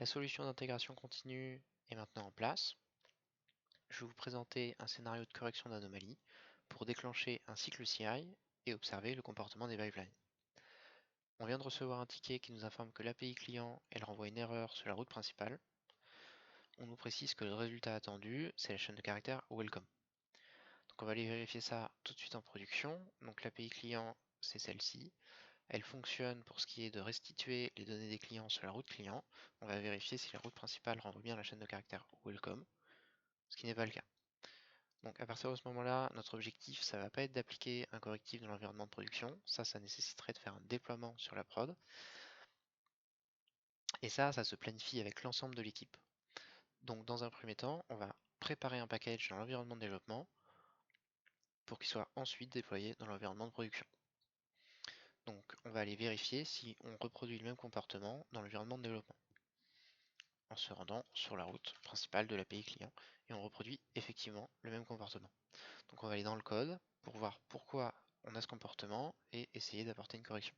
La solution d'intégration continue est maintenant en place. Je vais vous présenter un scénario de correction d'anomalie pour déclencher un cycle CI et observer le comportement des pipelines. On vient de recevoir un ticket qui nous informe que l'API client elle renvoie une erreur sur la route principale. On nous précise que le résultat attendu c'est la chaîne de caractères welcome. Donc on va aller vérifier ça tout de suite en production. Donc l'API client c'est celle-ci. Elle fonctionne pour ce qui est de restituer les données des clients sur la route client. On va vérifier si la route principale renvoie bien la chaîne de caractères welcome, ce qui n'est pas le cas. Donc à partir de ce moment-là, notre objectif, ça va pas être d'appliquer un correctif dans l'environnement de production. Ça nécessiterait de faire un déploiement sur la prod. Et ça se planifie avec l'ensemble de l'équipe. Donc dans un premier temps, on va préparer un package dans l'environnement de développement pour qu'il soit ensuite déployé dans l'environnement de production. Donc on va aller vérifier si on reproduit le même comportement dans l'environnement de développement en se rendant sur la route principale de l'API client et on reproduit effectivement le même comportement. Donc on va aller dans le code pour voir pourquoi on a ce comportement et essayer d'apporter une correction.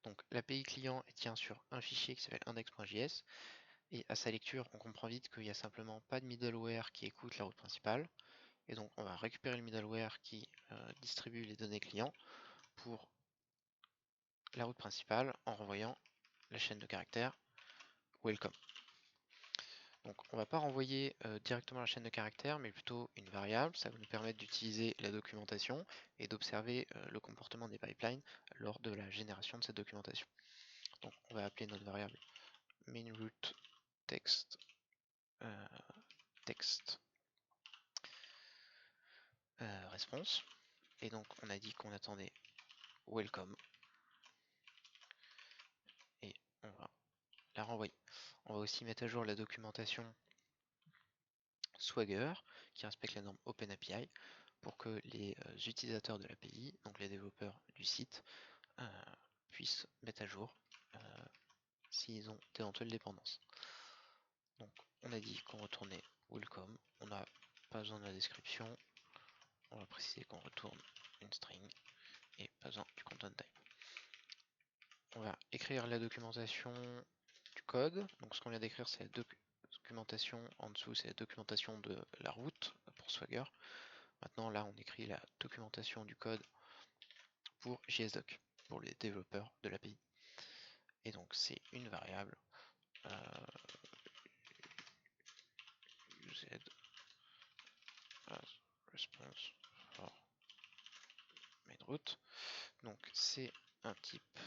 Donc l'API client tient sur un fichier qui s'appelle index.js et à sa lecture on comprend vite qu'il n'y a simplement pas de middleware qui écoute la route principale et donc on va récupérer le middleware qui distribue les données clients pour la route principale en renvoyant la chaîne de caractères welcome. Donc on ne va pas renvoyer directement la chaîne de caractères mais plutôt une variable, ça va nous permettre d'utiliser la documentation et d'observer le comportement des pipelines lors de la génération de cette documentation. Donc on va appeler notre variable mainRoute text response et donc on a dit qu'on attendait welcome et on va la renvoyer. On va aussi mettre à jour la documentation Swagger qui respecte la norme OpenAPI pour que les utilisateurs de l'API, donc les développeurs du site, puissent mettre à jour s'ils ont d'éventuelles dépendances. Donc on a dit qu'on retournait welcome, on n'a pas besoin de la description, on va préciser qu'on retourne une string et pas besoin du content type. On va écrire la documentation du code, donc ce qu'on vient d'écrire c'est la documentation en dessous, c'est la documentation de la route pour Swagger. Maintenant là on écrit la documentation du code pour JSDoc, pour les développeurs de l'API. Et donc c'est une variable used as response for mainRoute. Donc c'est un type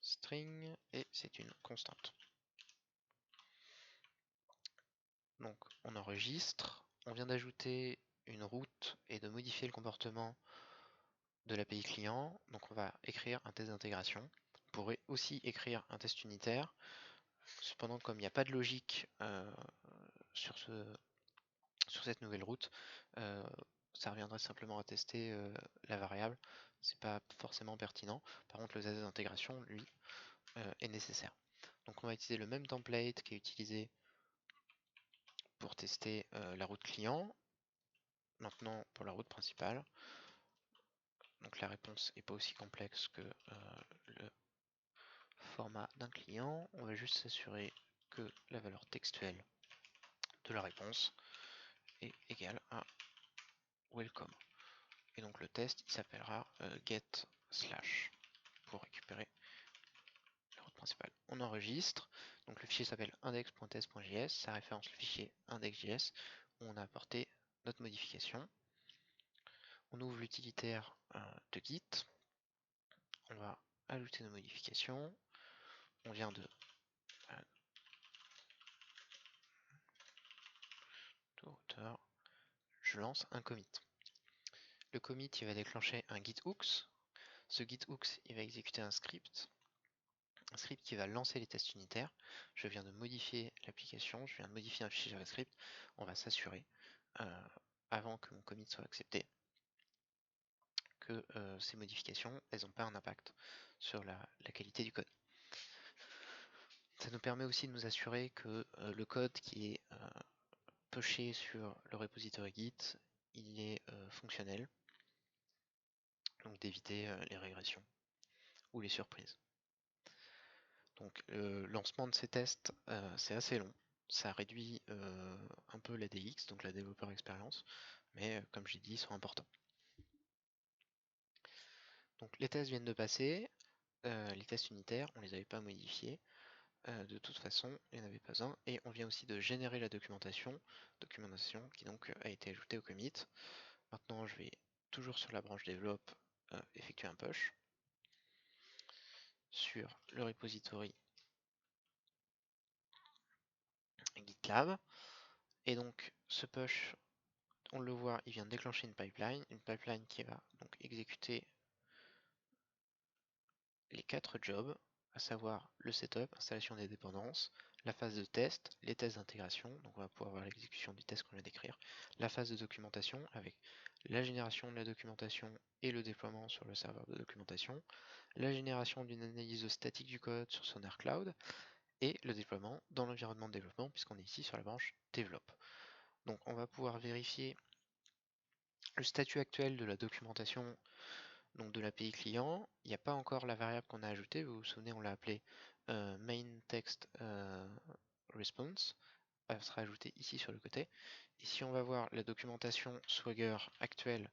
string et c'est une constante. Donc on enregistre, on vient d'ajouter une route et de modifier le comportement de l'API client. Donc on va écrire un test d'intégration. On pourrait aussi écrire un test unitaire. Cependant, comme il n'y a pas de logique sur cette nouvelle route, ça reviendrait simplement à tester la variable. C'est pas forcément pertinent. Par contre, le test d'intégration, lui, est nécessaire. Donc on va utiliser le même template qui est utilisé pour tester la route client. Maintenant pour la route principale. Donc la réponse n'est pas aussi complexe que le format d'un client. On va juste s'assurer que la valeur textuelle de la réponse est égale à welcome. Et donc le test il s'appellera get slash pour récupérer la route principale. On enregistre, donc le fichier s'appelle index.test.js, ça référence le fichier index.js où on a apporté notre modification. On ouvre l'utilitaire de Git, on va ajouter nos modifications, on vient de auteur, je lance un commit. Le commit il va déclencher un git hooks, ce git hooks il va exécuter un script qui va lancer les tests unitaires. Je viens de modifier l'application, je viens de modifier un fichier JavaScript, on va s'assurer avant que mon commit soit accepté que ces modifications elles n'ont pas un impact sur la qualité du code. Ça nous permet aussi de nous assurer que le code qui est pushé sur le repository Git il est fonctionnel, donc d'éviter les régressions ou les surprises. Donc le lancement de ces tests, c'est assez long. Ça réduit un peu la DX, donc la développeur expérience, mais comme j'ai dit, ils sont importants. Donc les tests viennent de passer, les tests unitaires, on les avait pas modifiés. De toute façon, il n'y en avait pas un. Et on vient aussi de générer la documentation qui donc a été ajoutée au commit. Maintenant, je vais toujours sur la branche develop effectuer un push sur le repository GitLab. Et donc ce push, on le voit, il vient de déclencher une pipeline qui va donc exécuter les 4 jobs, à savoir le setup, installation des dépendances, la phase de test, les tests d'intégration, donc on va pouvoir voir l'exécution du test qu'on vient d'écrire, la phase de documentation avec la génération de la documentation et le déploiement sur le serveur de documentation, la génération d'une analyse statique du code sur Sonar Cloud et le déploiement dans l'environnement de développement puisqu'on est ici sur la branche Develop. Donc on va pouvoir vérifier le statut actuel de la documentation donc de l'API client. Il n'y a pas encore la variable qu'on a ajoutée, vous vous souvenez, on l'a appelée main text response. Elle sera ajoutée ici sur le côté. Et si on va voir la documentation Swagger actuelle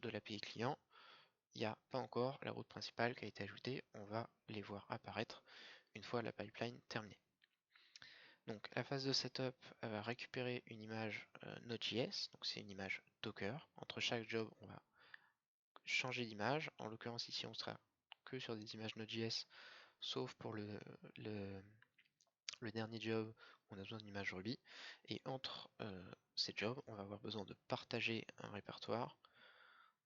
de l'API client, il n'y a pas encore la route principale qui a été ajoutée. On va les voir apparaître une fois la pipeline terminée. Donc la phase de setup va récupérer une image Node.js, donc c'est une image Docker. Entre chaque job, on va changer d'image. En l'occurrence ici, on sera que sur des images Node.js, sauf pour le dernier job où on a besoin d'une image Ruby. Et entre ces jobs, on va avoir besoin de partager un répertoire.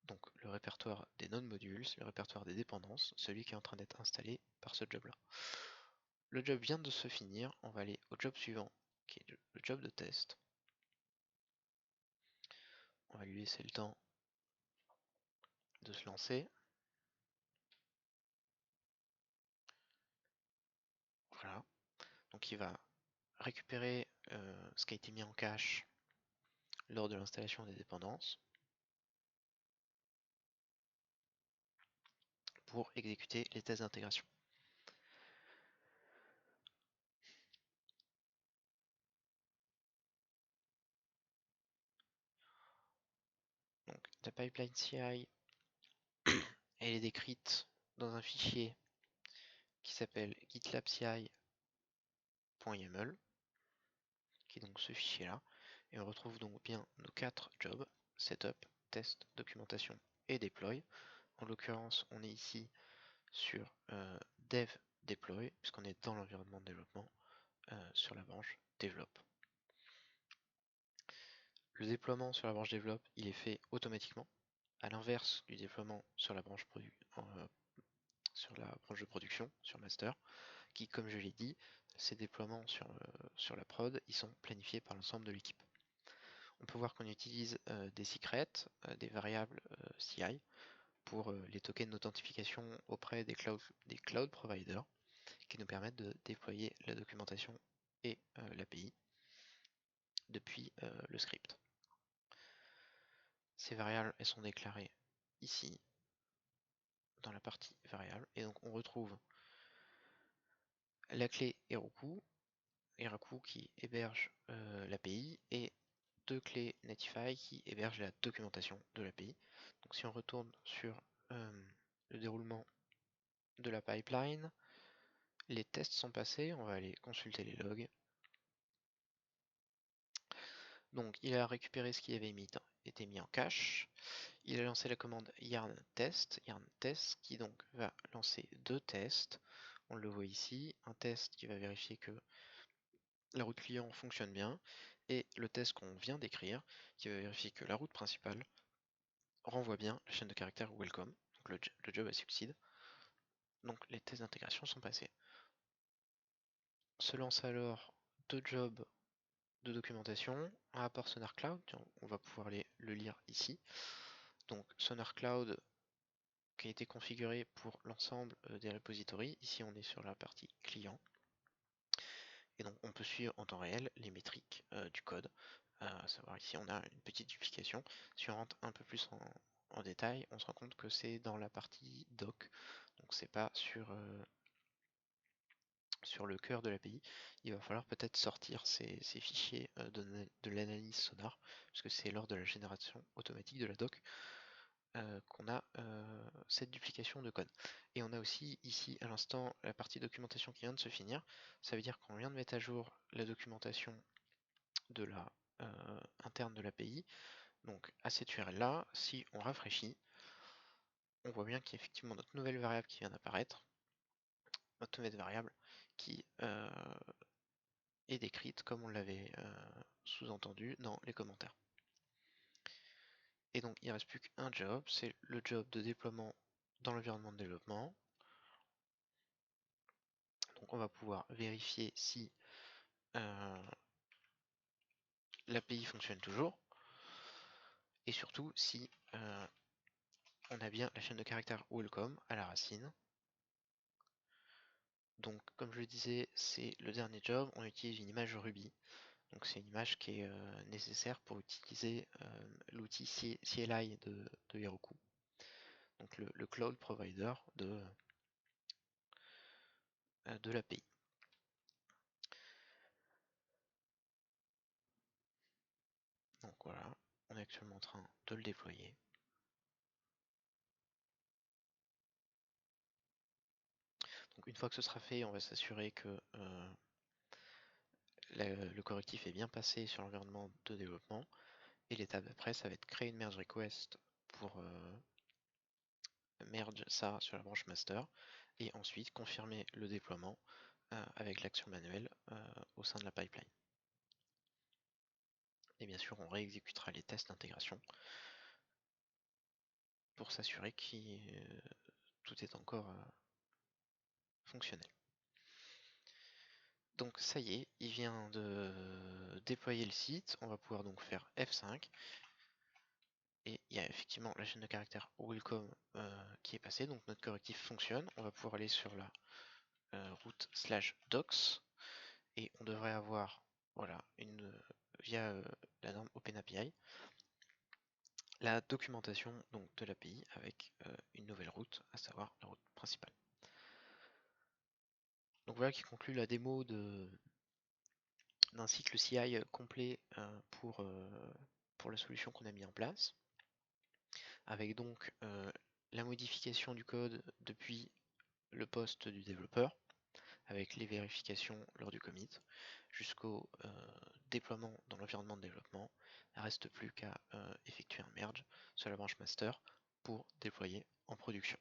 Donc le répertoire des node modules, le répertoire des dépendances, celui qui est en train d'être installé par ce job là. Le job vient de se finir, on va aller au job suivant, qui est le job de test. On va lui laisser le temps de se lancer. Voilà. Donc il va récupérer ce qui a été mis en cache lors de l'installation des dépendances pour exécuter les tests d'intégration. Donc la pipeline CI, elle est décrite dans un fichier qui s'appelle gitlabci.yaml, qui est donc ce fichier là, et on retrouve donc bien nos 4 jobs, setup, test, documentation et deploy. En l'occurrence, on est ici sur dev deploy, puisqu'on est dans l'environnement de développement, sur la branche develop. Le déploiement sur la branche develop, il est fait automatiquement, à l'inverse du déploiement sur la branche de production, sur master, qui, comme je l'ai dit, ces déploiements sur la prod, ils sont planifiés par l'ensemble de l'équipe. On peut voir qu'on utilise des secrets, des variables CI, pour les tokens d'authentification auprès des cloud providers, qui nous permettent de déployer la documentation et l'API depuis le script. Ces variables, elles sont déclarées ici, dans la partie variable, et donc on retrouve la clé Heroku qui héberge l'API, et 2 clés Netlify qui hébergent la documentation de l'API. Donc si on retourne sur le déroulement de la pipeline, les tests sont passés, on va aller consulter les logs. Donc il a récupéré ce qui avait été mis en cache. Il a lancé la commande yarn test qui donc va lancer 2 tests. On le voit ici, un test qui va vérifier que la route client fonctionne bien, et le test qu'on vient d'écrire qui va vérifier que la route principale renvoie bien la chaîne de caractères welcome. Donc le job a succède. Donc les tests d'intégration sont passés. Se lance alors 2 jobs de documentation, un rapport Sonar Cloud, on va pouvoir le lire ici. Donc Sonar Cloud qui a été configuré pour l'ensemble des repositories. Ici on est sur la partie client. Et donc on peut suivre en temps réel les métriques du code. À savoir ici on a une petite duplication. Si on rentre un peu plus en détail, on se rend compte que c'est dans la partie doc. Donc c'est pas sur sur le cœur de l'API, il va falloir peut-être sortir ces fichiers de l'analyse sonar, puisque c'est lors de la génération automatique de la doc qu'on a cette duplication de code. Et on a aussi ici à l'instant la partie documentation qui vient de se finir. Ça veut dire qu'on vient de mettre à jour la documentation de la interne de l'API. Donc à cette URL là, si on rafraîchit, on voit bien qu'il y a effectivement notre nouvelle variable qui vient d'apparaître, notre nouvelle variable qui est décrite comme on l'avait sous-entendu dans les commentaires. Et donc il ne reste plus qu'un job, c'est le job de déploiement dans l'environnement de développement. Donc on va pouvoir vérifier si l'API fonctionne toujours, et surtout si on a bien la chaîne de caractères welcome à la racine. Donc comme je le disais, c'est le dernier job, on utilise une image Ruby. Donc c'est une image qui est nécessaire pour utiliser l'outil CLI de Heroku, donc le cloud provider de l'API. Donc voilà, on est actuellement en train de le déployer. Donc une fois que ce sera fait, on va s'assurer que le correctif est bien passé sur l'environnement de développement. Et l'étape d'après, ça va être créer une merge request pour merge ça sur la branche master. Et ensuite confirmer le déploiement avec l'action manuelle au sein de la pipeline. Et bien sûr, on réexécutera les tests d'intégration pour s'assurer que tout est encore fonctionnel. Donc ça y est, il vient de déployer le site. On va pouvoir donc faire F5. Et il y a effectivement la chaîne de caractères welcome qui est passée. Donc notre correctif fonctionne. On va pouvoir aller sur la route /docs. Et on devrait avoir, voilà, via la norme OpenAPI, la documentation donc, de l'API avec une nouvelle route, à savoir la route principale. Donc voilà qui conclut la démo d'un cycle CI complet pour la solution qu'on a mis en place, avec donc la modification du code depuis le poste du développeur, avec les vérifications lors du commit, jusqu'au déploiement dans l'environnement de développement. Il ne reste plus qu'à effectuer un merge sur la branche master pour déployer en production.